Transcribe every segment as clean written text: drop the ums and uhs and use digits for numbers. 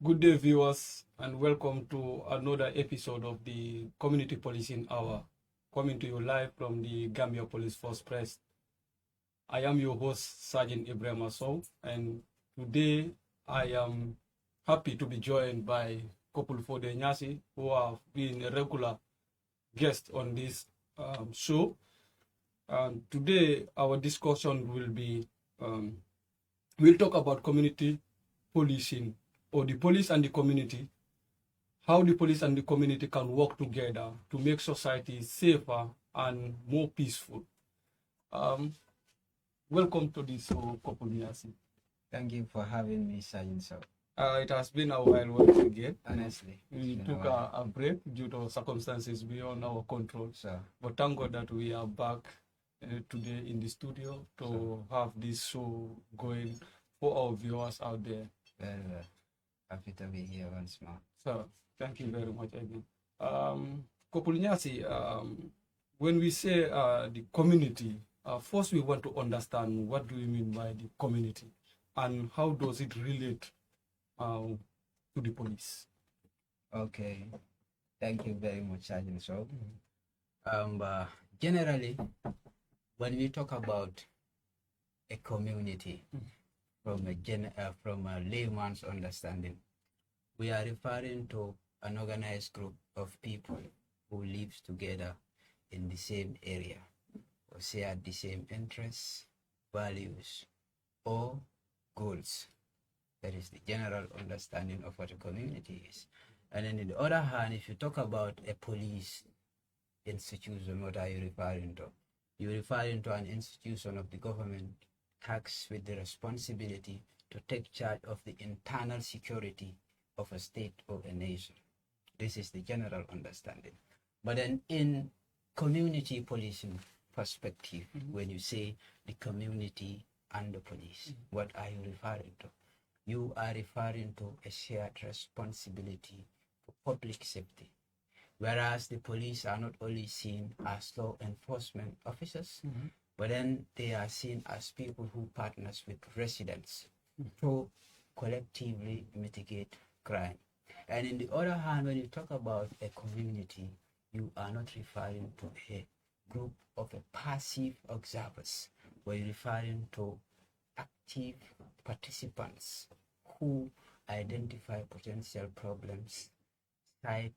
Good day, viewers, and welcome to another episode of the Community Policing Hour, coming to you live from the Gambia Police Force Press. I am your host, Sergeant Ibrahim Assow, and today I am happy to be joined by Kopul Fode Nyasi, who have been a regular guest on this show. Today, our discussion will be, we'll talk about community policing, or the police and the community, how the police and the community can work together to make society safer and more peaceful. Welcome to this show, Kopul Nyasi. Thank you for having me, Sergeant Sir. It has been a while once again. Honestly, We took a break due to circumstances beyond our control. So, But thank God that we are back today in the studio to have this show going for our viewers out there. very well. Happy to be here once more. So, thank you very much again. Kopul Nyasi, when we say the community, first we want to understand what do we mean by the community and how does it relate to the police? Okay. Thank you very much, Sergeant Sir. Generally, when we talk about a community, from a layman's understanding, we are referring to an organized group of people who lives together in the same area or share the same interests, values, or goals. That is the general understanding of what a community is. And then on the other hand, if you talk about a police institution, what are you referring to? You're referring to an institution of the government tasked with the responsibility to take charge of the internal security of a state or a nation. This is the general understanding. But then in community policing perspective, when you say the community and the police, what are you referring to? You are referring to a shared responsibility for public safety. Whereas the police are not only seen as law enforcement officers, but then they are seen as people who partners with residents to collectively mitigate crime. And in the other hand, when you talk about a community, you are not referring to a group of passive observers, but you're referring to active participants who identify potential problems, citing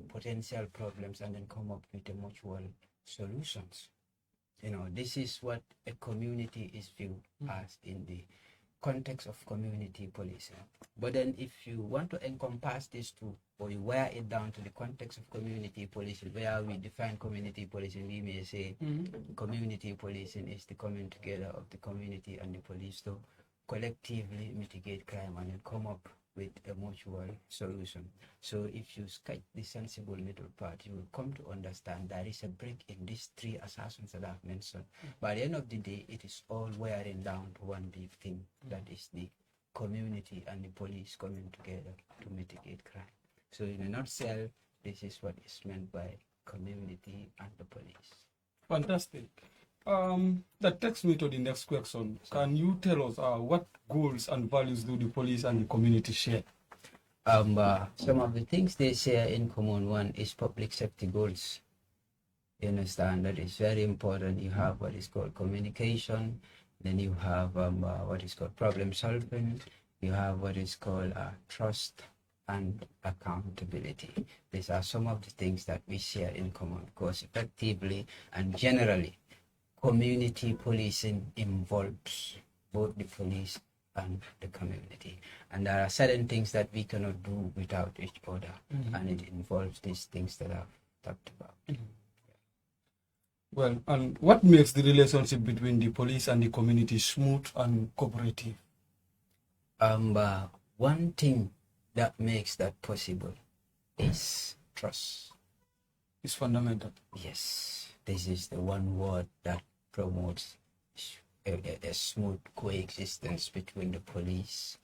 potential problems, and then come up with a mutual solutions. This is what a community is viewed as in the context of community policing. But then if you want to encompass this too, or you wear it down to the context of community policing, where we define community policing, we may say community policing is the coming together of the community and the police to collectively mitigate crime and then come up with a mutual solution. So if you sketch the sensible middle part, you will come to understand there is a break in these three assumptions that I've mentioned. By the end of the day, it is all wearing down to one big thing, that is the community and the police coming together to mitigate crime. So in a nutshell, this is what is meant by community and the police. Fantastic. That takes me to the next question. Can you tell us what goals and values do the police and the community share? Some of the things they share in common, one is public safety goals. You understand that is very important. You have what is called communication, then you have what is called problem solving, you have what is called trust and accountability. These are some of the things that we share in common, because effectively and generally, community policing involves both the police and the community. And there are certain things that we cannot do without each other, and it involves these things that I've talked about. Well, and what makes the relationship between the police and the community smooth and cooperative? One thing that makes that possible is trust. It's fundamental. Yes, this is the one word that promotes a smooth coexistence between the police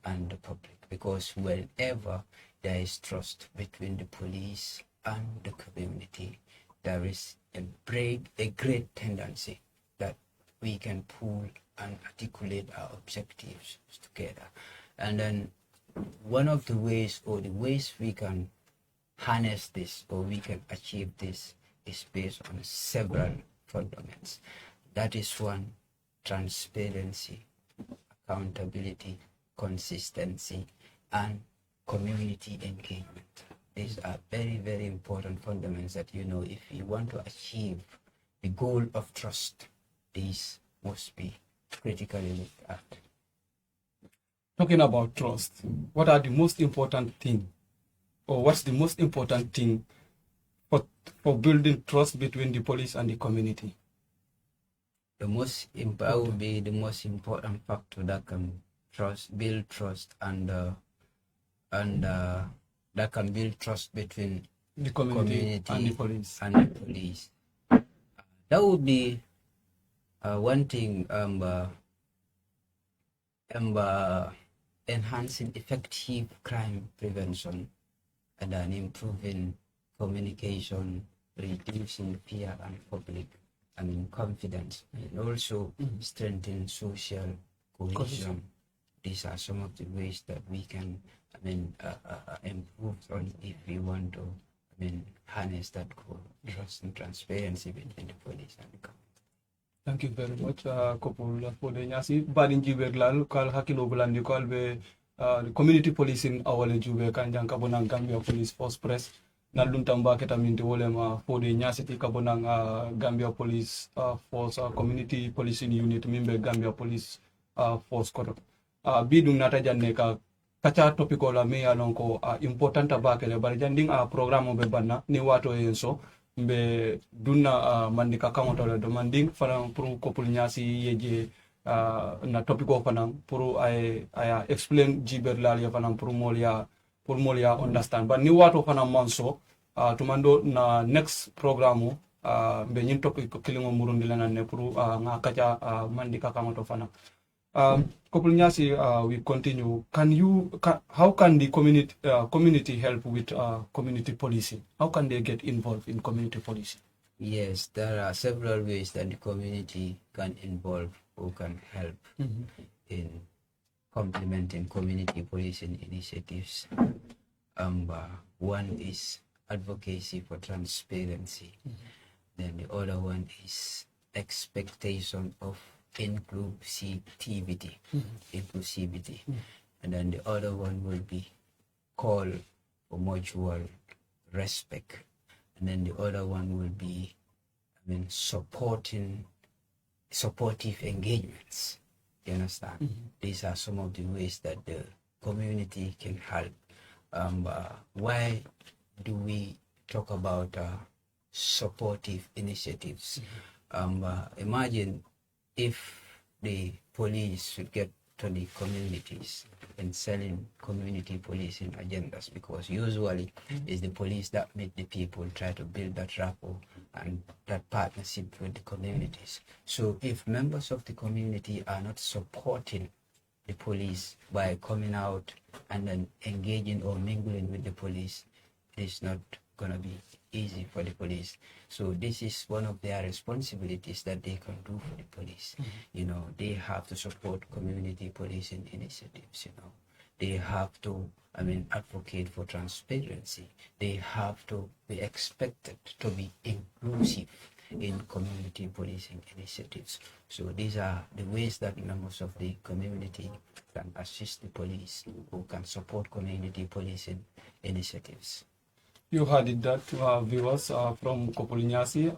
and the public, because whenever there is trust between the police and the community, there is a great tendency that we can pull and articulate our objectives together. And then one of the ways we can harness this or we can achieve this is based on several fundamentals. That is one, transparency, accountability, consistency, and community engagement. These are very, very important fundamentals that, if you want to achieve the goal of trust, these must be critically looked at. Talking about trust, what are the most important thing, or what's the most important thing for building trust between the police and the community? The most important factor that can build trust and that can build trust between the community and the police. That would be one thing. Enhancing effective crime prevention and then improving communication, reducing fear and public confidence, and also strengthening social cohesion. These are some of the ways that we can improve on if we want to harness that goal, trust and transparency between the police and the government. Thank you very much, Kopul, for the nyasi. Badin jibe glal kal hakilo bulandi kal be community policing awale jube kanjang kabonang Gambia Police Force Press. Nalun tamba kita minti wole ma for the nyasi ti kabonang Gambia Police Force Community Policing Unit mimbe Gambia Police Force kodo. Bidung nata janne ka kacha topiko la me alonko importanta bakele bari janding programo be banna ni wato yenso be dunna mandika kamotole do manding fana pour kopul nyasi yeje na topiko fana pour ay explain jiber lal ya fana pour molia understand but ni wato fana manso tumando na next programu be nyin topiko kilingo murundi lana ne pour nga kacha mandika kamoto fana. Kopul nyasi, we continue. How can the community help with community policing? How can they get involved in community policing? Yes, there are several ways that the community can involve or can help in complementing community policing initiatives. One is advocacy for transparency. Then the other one is expectation of inclusivity. And then the other one will be call for mutual respect. And then the other one will be supportive engagements. You understand? These are some of the ways that the community can help. Why do we talk about supportive initiatives? Imagine if the police should get to the communities and selling community policing agendas, because usually it's the police that meet the people, try to build that rapport and that partnership with the communities. So if members of the community are not supporting the police by coming out and then engaging or mingling with the police, it's not going to be easy for the police. So this is one of their responsibilities that they can do for the police. They have to support community policing initiatives. They have to advocate for transparency. They have to be expected to be inclusive in community policing initiatives. So these are the ways that members of the community can assist the police who can support community policing initiatives. You heard it, that viewers from Kopulinyasi.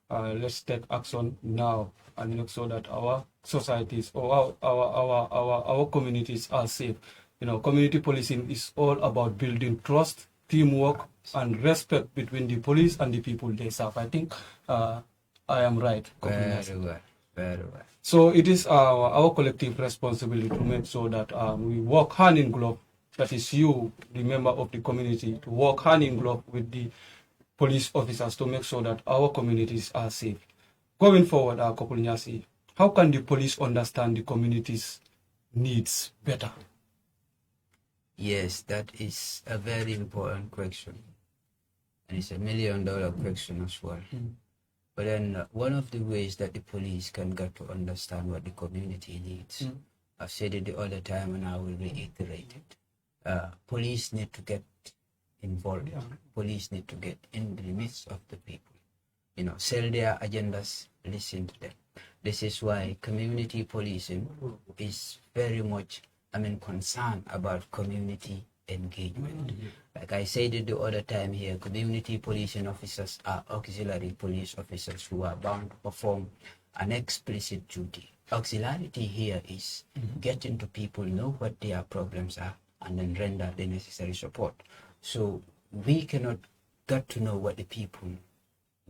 Let's take action now and make sure that our societies or our communities are safe. Community policing is all about building trust, teamwork, and respect between the police and the people they serve. I think I am right. Very well. So it is our collective responsibility to make sure that we work hand in glove. That is you, the member of the community, to work hand in glove with the police officers to make sure that our communities are safe. Going forward, Kopulinyasi, how can the police understand the community's needs better? Yes, that is a very important question. And it's $1 million question as well. But then one of the ways that the police can get to understand what the community needs, I've said it the other time and I will reiterate it. Police need to get involved. Police need to get in the midst of the people. Sell their agendas, listen to them. This is why community policing is very much, concerned about community engagement. Like I said it the other time here, community policing officers are auxiliary police officers who are bound to perform an explicit duty. Auxiliarity here is getting to people, know what their problems are, and then render the necessary support. So we cannot get to know what the people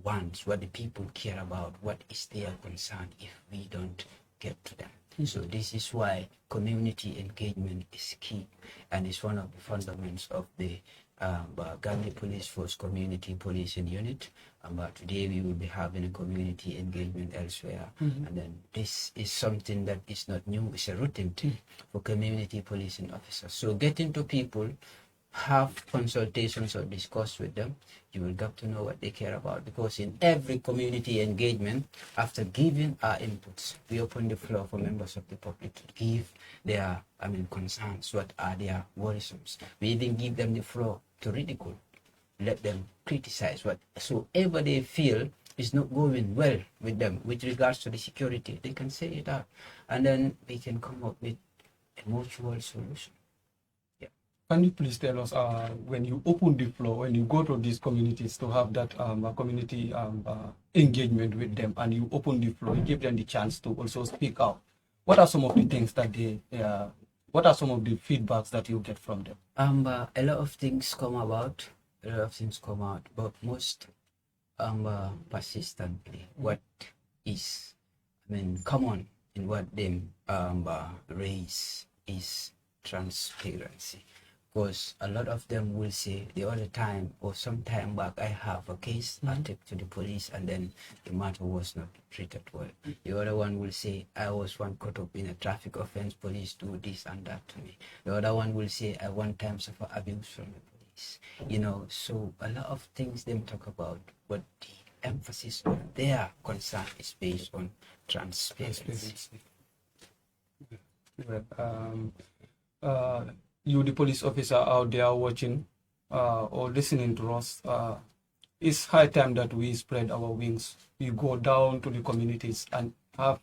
want, what the people care about, what is their concern if we don't get to them. So this is why community engagement is key, and it's one of the fundamentals of the Gambia Police Force Community Policing Unit. But today we will be having a community engagement elsewhere, and then this is something that is not new. It's a routine for community policing officers. So getting to people, have consultations or discuss with them, you will get to know what they care about, because in every community engagement, after giving our inputs, we open the floor for members of the public to give their concerns, what are their worrisomes. We even give them the floor to ridicule, let them criticize whatsoever they feel is not going well with them with regards to the security. They can say it out, and then we can come up with a mutual solution. Can you please tell us, when you open the floor, when you go to these communities to have that community engagement with them, and you open the floor, you give them the chance to also speak out, what are some of the things that what are some of the feedbacks that you get from them? A lot of things come out, but most persistently, what is common in what them raise is transparency. Because a lot of them will say the other time or some time back, I have a case, I take to the police, and then the matter was not treated well. The other one will say, I was one caught up in a traffic offense, police do this and that to me. The other one will say, I one time suffer abuse from the police. So a lot of things them talk about, but the emphasis on their concern is based on transparency. You, the police officer out there watching or listening to us, it's high time that we spread our wings. We go down to the communities and have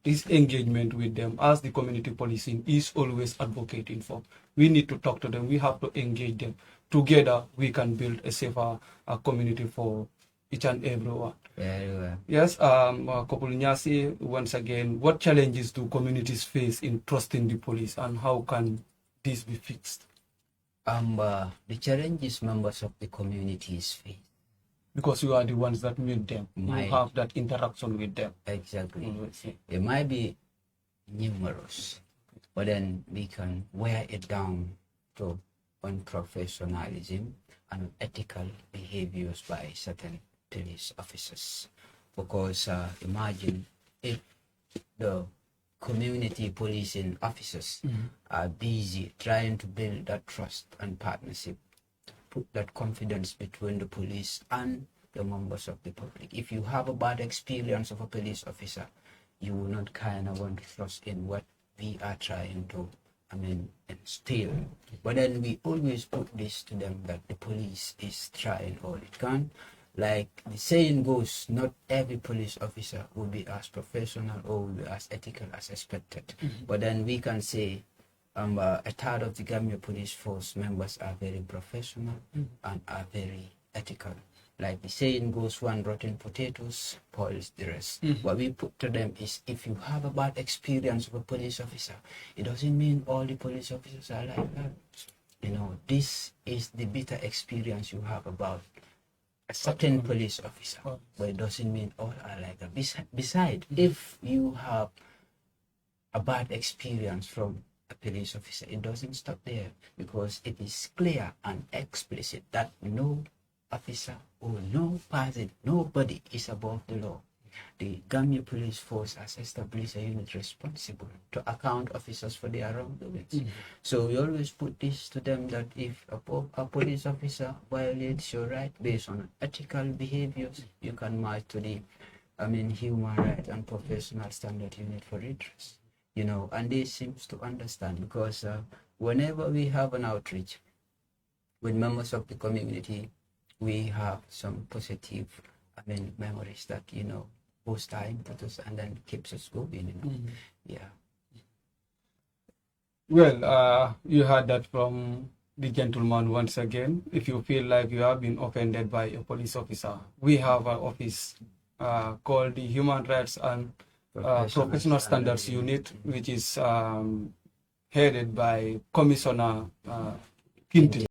this engagement with them, as the community policing is always advocating for. We need to talk to them. We have to engage them. Together, we can build a safer community for each and everyone. Very well. Yes, Kopul Nyasi, once again, what challenges do communities face in trusting the police, and how can this be fixed? The challenges members of the communities face. Because you are the ones that meet them. You have that interaction with them. Exactly. It might be numerous, but then we can wear it down to unprofessionalism and ethical behaviors by certain police officers. Because imagine if the community policing officers are busy trying to build that trust and partnership, put that confidence between the police and the members of the public. If you have a bad experience of a police officer, you will not kind of want to trust in what we are trying to instill. But then we always put this to them, that the police is trying all it can. Like the saying goes, not every police officer will be as professional or will be as ethical as expected. But then we can say a third of the Gambia Police Force members are very professional and are very ethical. Like the saying goes, one rotten potatoes spoils the rest. What we put to them is, if you have a bad experience of a police officer, it doesn't mean all the police officers are like that. This is the bitter experience you have about a certain police officer, but it doesn't mean all are like that. Besides, if you have a bad experience from a police officer, it doesn't stop there, because it is clear and explicit that no officer or no person, nobody is above the law. the Gambia Police Force has established a unit responsible to account officers for their wrongdoings. So we always put this to them that if a police officer violates your right based on ethical behaviors, you can march to the human rights and professional standard unit for redress. And they seems to understand, because whenever we have an outreach with members of the community, we have some positive memories that boost our impetus and then keeps us going. Yeah. Well, you heard that from the gentleman once again. If you feel like you have been offended by a police officer, we have an office called the Human Rights and Professional Standards Unit, which is headed by Commissioner Kinti.